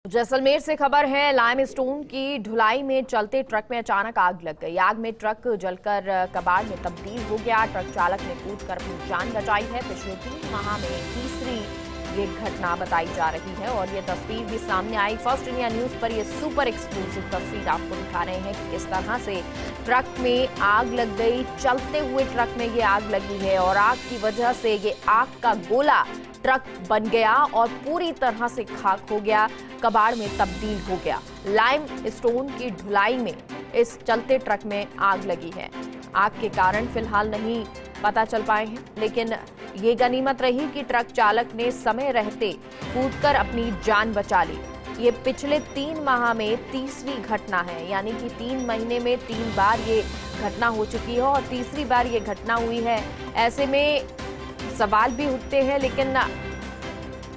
जैसलमेर से खबर है। लाइमस्टोन की ढुलाई में चलते ट्रक में अचानक आग लग गई। आग में ट्रक जलकर कबाड़ में तब्दील हो गया। ट्रक चालक ने कूदकर अपनी जान बचाई है। पिछले 3 माह में तीसरी ये घटना बताई जा रही है और ये तस्वीर भी सामने आई। फर्स्ट इंडिया न्यूज पर ये सुपर एक्सक्लूसिव तस्वीर आपको दिखा रहे हैं कि किस तरह से ट्रक में आग लग गई। चलते हुए ट्रक में ये आग लगी है और आग की वजह से ये आग का गोला ट्रक बन गया और पूरी तरह से खाक हो गया, कबाड़ में तब्दील हो गया। लाइम स्टोन की ढुलाई में इस चलते ट्रक में आग लगी है। आग के कारण फिलहाल नहीं पता चल पाए हैं, लेकिन ये गनीमत रही कि ट्रक चालक ने समय रहते कूदकर अपनी जान बचा ली। ये पिछले 3 माह में तीसरी घटना है, यानी कि 3 महीने में 3 बार ये घटना हो चुकी है और तीसरी बार ये घटना हुई है। ऐसे में सवाल भी उठते हैं, लेकिन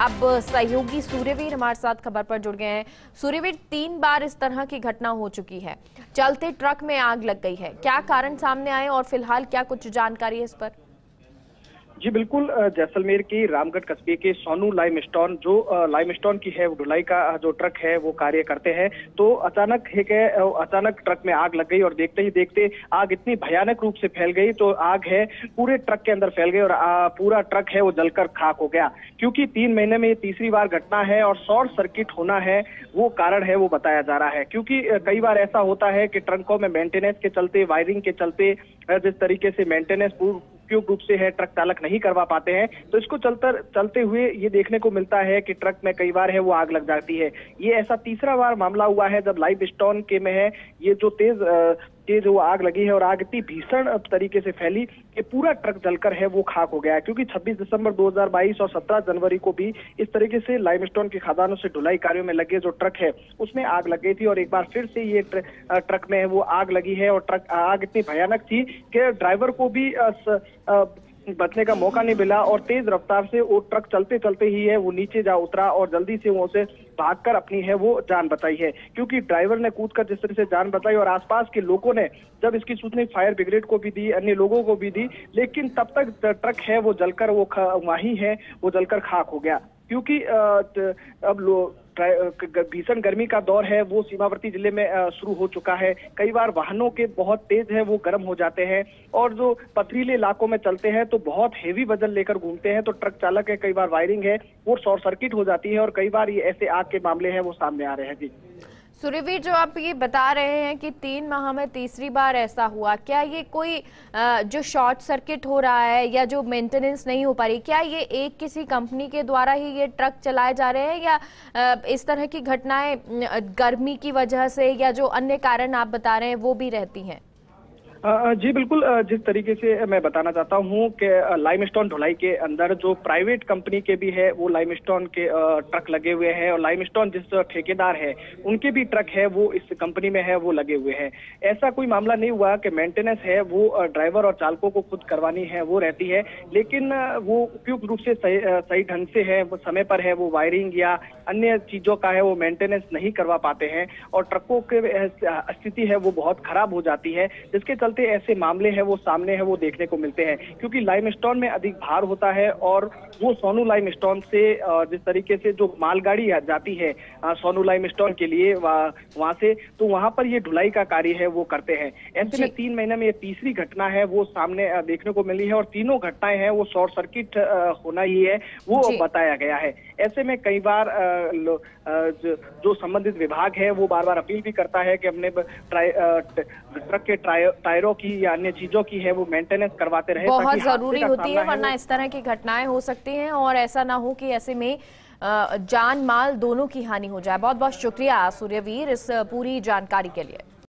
अब सहयोगी सूर्यवीर हमारे साथ खबर पर जुड़ गए हैं। सूर्यवीर, 3 बार इस तरह की घटना हो चुकी है, चलते ट्रक में आग लग गई है, क्या कारण सामने आए और फिलहाल क्या कुछ जानकारी है इस पर? जी बिल्कुल, जैसलमेर की रामगढ़ कस्बे के सोनू लाइमस्टोन जो लाइमस्टोन की है, ढुलाई का जो ट्रक है वो कार्य करते हैं। तो अचानक ट्रक में आग लग गई और देखते ही देखते आग इतनी भयानक रूप से फैल गई, तो आग है पूरे ट्रक के अंदर फैल गई और पूरा ट्रक है वो जलकर खाक हो गया। क्योंकि 3 महीने में ये तीसरी बार घटना है और शॉर्ट सर्किट होना है वो कारण है, वो बताया जा रहा है। क्योंकि कई बार ऐसा होता है कि ट्रकों में मेंटेनेंस के चलते, वायरिंग के चलते, जिस तरीके से मेंटेनेंस उपयुक्त रूप से है ट्रक चालक नहीं करवा पाते हैं, तो इसको चलते हुए ये देखने को मिलता है कि ट्रक में कई बार है वो आग लग जाती है। ये ऐसा तीसरा बार मामला हुआ है जब लाइमस्टोन के में है ये जो तेज वो आग लगी है और आग इतनी भीषण तरीके से फैली कि पूरा ट्रक जलकर है वो खाक हो गया है। क्योंकि 26 दिसंबर 2022 और 17 जनवरी को भी इस तरीके से लाइमस्टोन के खदानों से ढुलाई कार्यों में लगे जो ट्रक है उसमें आग लग गई थी और एक बार फिर से ये ट्रक में वो आग लगी है और ट्रक आग इतनी भयानक थी कि ड्राइवर को भी बचने का मौका नहीं मिला और तेज रफ्तार से वो ट्रक चलते चलते ही है वो नीचे जा उतरा और जल्दी से वो उसे भागकर अपनी है वो जान बचाई है। क्योंकि ड्राइवर ने कूदकर जिस तरह से जान बचाई और आसपास के लोगों ने जब इसकी सूचना फायर ब्रिगेड को भी दी, अन्य लोगों को भी दी, लेकिन तब तक ट्रक है वो जलकर वो वहीं है वो जलकर खाक हो गया। क्योंकि अब भीषण गर्मी का दौर है वो सीमावर्ती जिले में शुरू हो चुका है। कई बार वाहनों के बहुत तेज है वो गर्म हो जाते हैं और जो पथरीले इलाकों में चलते हैं तो बहुत हेवी वजन लेकर घूमते हैं, तो ट्रक चालक है कई बार वायरिंग है वो शॉर्ट सर्किट हो जाती है और कई बार ये ऐसे आग के मामले हैं वो सामने आ रहे हैं। जी सूर्यवीर, जो आप ये बता रहे हैं कि 3 माह में तीसरी बार ऐसा हुआ, क्या ये कोई जो शॉर्ट सर्किट हो रहा है या जो मेंटेनेंस नहीं हो पा रही, क्या ये एक किसी कंपनी के द्वारा ही ये ट्रक चलाए जा रहे हैं या इस तरह की घटनाएं गर्मी की वजह से या जो अन्य कारण आप बता रहे हैं वो भी रहती हैं? जी बिल्कुल, जिस तरीके से मैं बताना चाहता हूँ कि लाइमस्टोन ढुलाई के अंदर जो प्राइवेट कंपनी के भी है वो लाइमस्टोन के ट्रक लगे हुए हैं और लाइमस्टोन जिस ठेकेदार है उनके भी ट्रक है वो इस कंपनी में है वो लगे हुए हैं। ऐसा कोई मामला नहीं हुआ कि मेंटेनेंस है वो ड्राइवर और चालकों को खुद करवानी है वो रहती है, लेकिन वो उपयुक्त रूप से सही ढंग से है वो समय पर है वो वायरिंग या अन्य चीजों का है वो मेंटेनेंस नहीं करवा पाते हैं और ट्रकों की स्थिति है वो बहुत खराब हो जाती है, जिसके चलते ऐसे मामले हैं वो सामने है वो देखने को मिलते हैं। क्योंकि लाइमस्टोन में अधिक भार होता है और वो सोनू लाइमस्टोन से जिस तरीके से जो मालगाड़ी जाती है सोनू लाइमस्टोन के लिए वहां से, तो वहां पर ये ढुलाई का कार्य है वो करते हैं। ऐसे में 3 महीने में ये तीसरी घटना है वो सामने देखने को मिली है और तीनों घटनाएं हैं वो शॉर्ट सर्किट होना ही है वो बताया गया है। ऐसे में कई बार जो संबंधित विभाग है वो बार बार अपील भी करता है कि अपने ट्रक के टायरों की या अन्य चीजों की है वो मेंटेनेंस करवाते रहे, बहुत जरूरी होती है, वरना इस तरह की घटनाएं हो सकती हैं और ऐसा ना हो कि ऐसे में जान माल दोनों की हानि हो जाए। बहुत बहुत शुक्रिया सूर्यवीर इस पूरी जानकारी के लिए।